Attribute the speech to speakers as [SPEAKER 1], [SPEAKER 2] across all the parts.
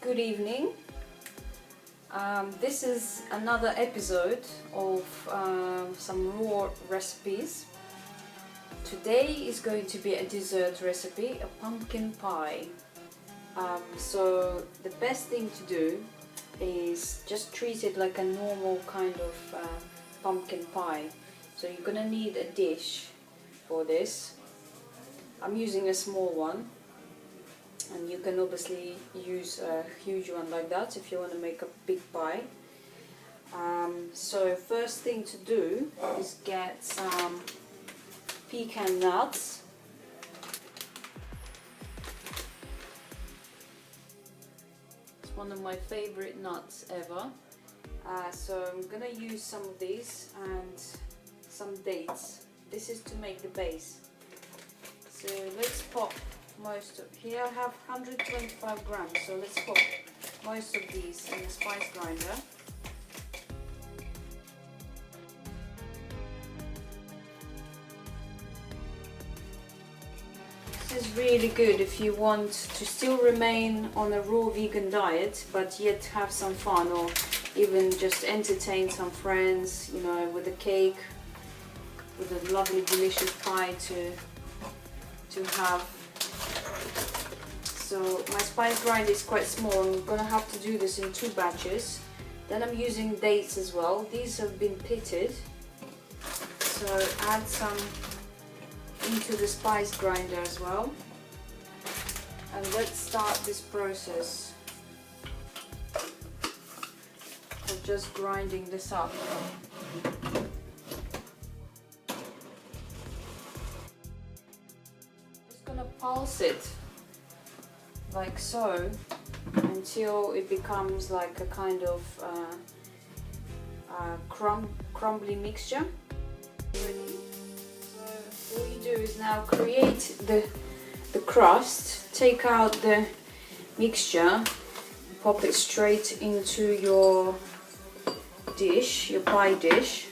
[SPEAKER 1] good evening. This is another episode of some raw recipes. Today is going to be a dessert recipe, a pumpkin pie. So the best thing to do is just treat it like a normal kind of pumpkin pie. So you're gonna need a dish for this. I'm using a small one, and you can obviously use a huge one like that if you want to make a big pie. So first thing to do is get some pecan nuts. It's one of my favorite nuts ever. So I'm gonna use some of these and some dates. This is to make the base. So let's pop most of, here I have 125 grams, so let's pop most of these in the spice grinder. This is really good if you want to still remain on a raw vegan diet but yet have some fun, or even just entertain some friends, you know, with a cake, with a lovely delicious pie to have. So my spice grinder is quite small. I'm gonna have to do this in 2 batches. Then I'm using dates as well. These have been pitted, so add some into the spice grinder as well. And let's start this process of just grinding this up. Pulse it like so until it becomes like a kind of crumbly mixture. So all you do is now create the crust, take out the mixture, pop it straight into your dish, your pie dish.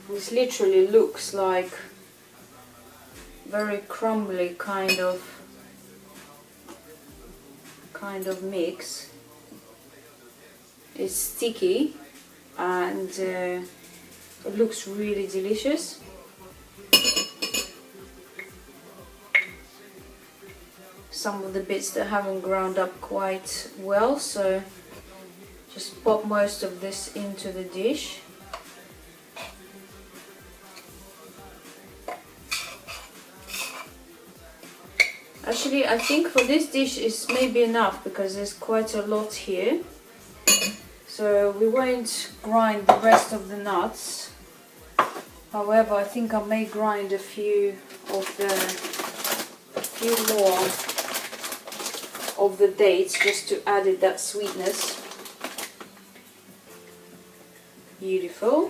[SPEAKER 1] This literally looks like very crumbly kind of mix. It's sticky and it looks really delicious. Some of the bits that haven't ground up quite well, so just pop most of this into the dish. Actually, I think for this dish is maybe enough because there's quite a lot here. So we won't grind the rest of the nuts. However, I think I may grind a few more of the dates just to add it that sweetness. Beautiful.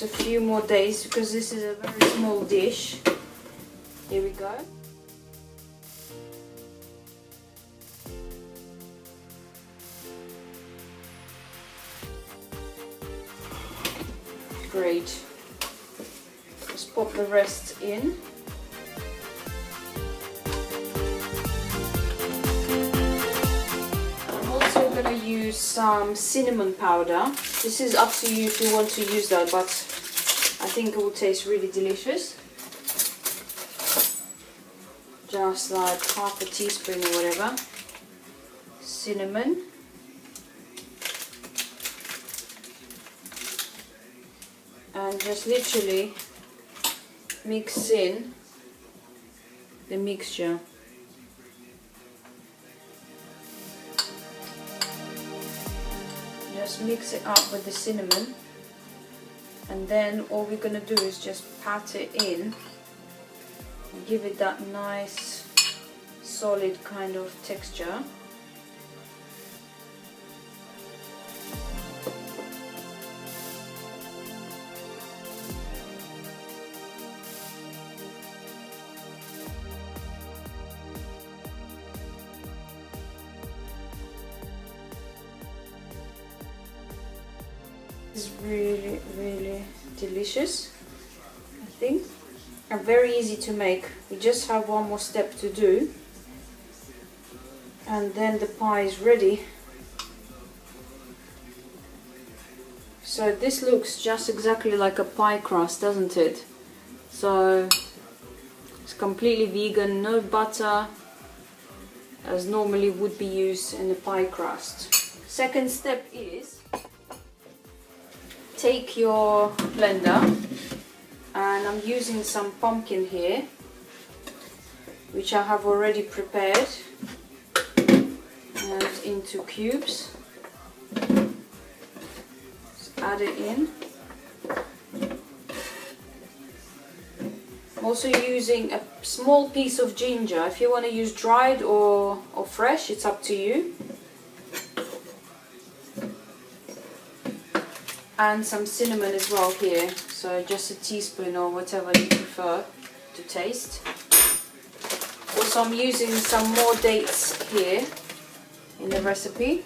[SPEAKER 1] A few more days because this is a very small dish. Here we go. Great. Just pop the rest in. I'm also going to use some cinnamon powder. This is up to you if you want to use that, but I think it will taste really delicious. Just like half a teaspoon or whatever. Cinnamon. And just literally mix in the mixture. Just mix it up with the cinnamon. And then all we're going to do is just pat it in and give it that nice solid kind of texture. It's really delicious, I think, and very easy to make. We just have one more step to do, and then the pie is ready. So this looks just exactly like a pie crust, doesn't it? So it's completely vegan, no butter, as normally would be used in the pie crust. Second step is take your blender, and I'm using some pumpkin here, which I have already prepared, and into cubes. Add it in. I'm also using a small piece of ginger. If you want to use dried or fresh, it's up to you. And some cinnamon as well here, so just a teaspoon or whatever you prefer to taste. Also, I'm using some more dates here in the recipe.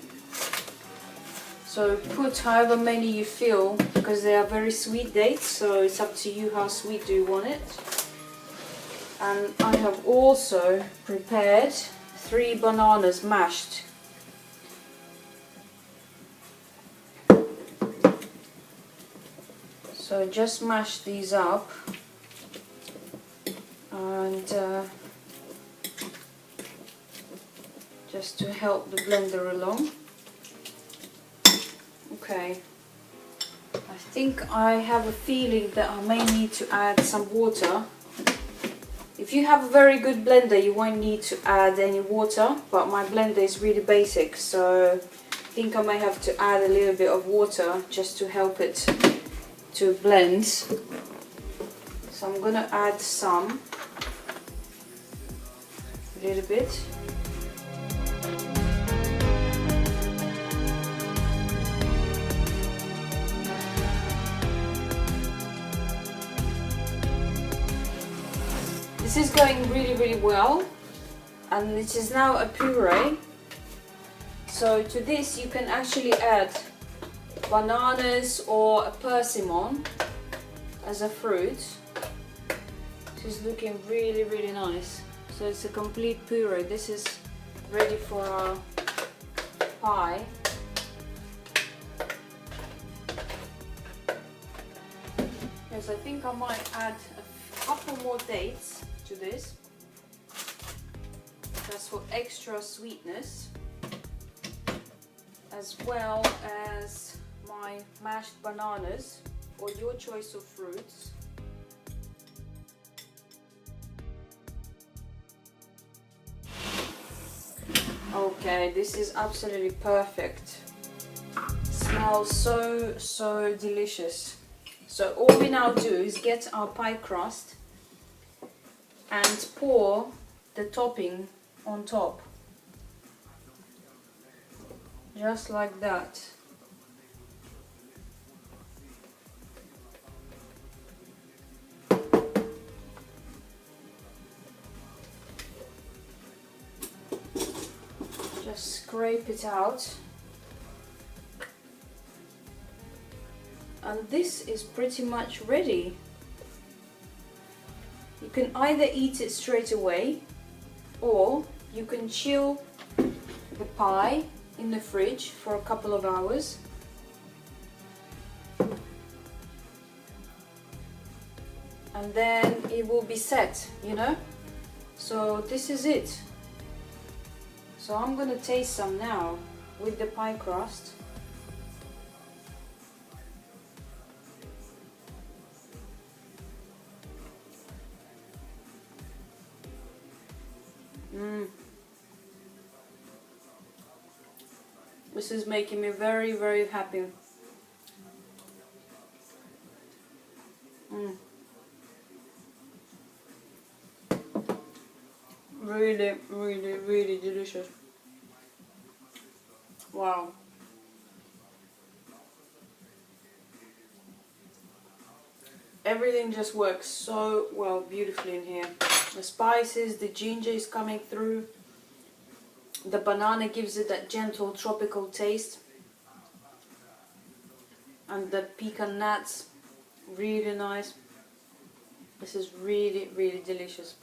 [SPEAKER 1] So put however many you feel, because they are very sweet dates, so it's up to you how sweet do you want it. And I have also prepared 3 bananas mashed. So just mash these up, and just to help the blender along. Okay, I think I have a feeling that I may need to add some water. If you have a very good blender, you won't need to add any water, but my blender is really basic, so I think I may have to add a little bit of water just to help it to blend. So I'm gonna add some, a little bit. This is going really well, and it is now a puree. So to this you can actually add bananas or a persimmon as a fruit. This is looking really nice. So it's a complete puree. This is ready for our pie. Yes, I think I might add a couple more dates to this. That's for extra sweetness, as well as my mashed bananas or your choice of fruits. Okay, this is absolutely perfect. Smells so delicious. So all we now do is get our pie crust and pour the topping on top, just like that. Just scrape it out, and this is pretty much ready. You can either eat it straight away, or you can chill the pie in the fridge for a couple of hours. And then it will be set, you know? So this is it. So I'm gonna taste some now with the pie crust. This is making me very happy. Really delicious. Wow. Everything just works so well, beautifully in here. The spices, the ginger is coming through. The banana gives it that gentle tropical taste. And the pecan nuts really nice. This is really, really delicious.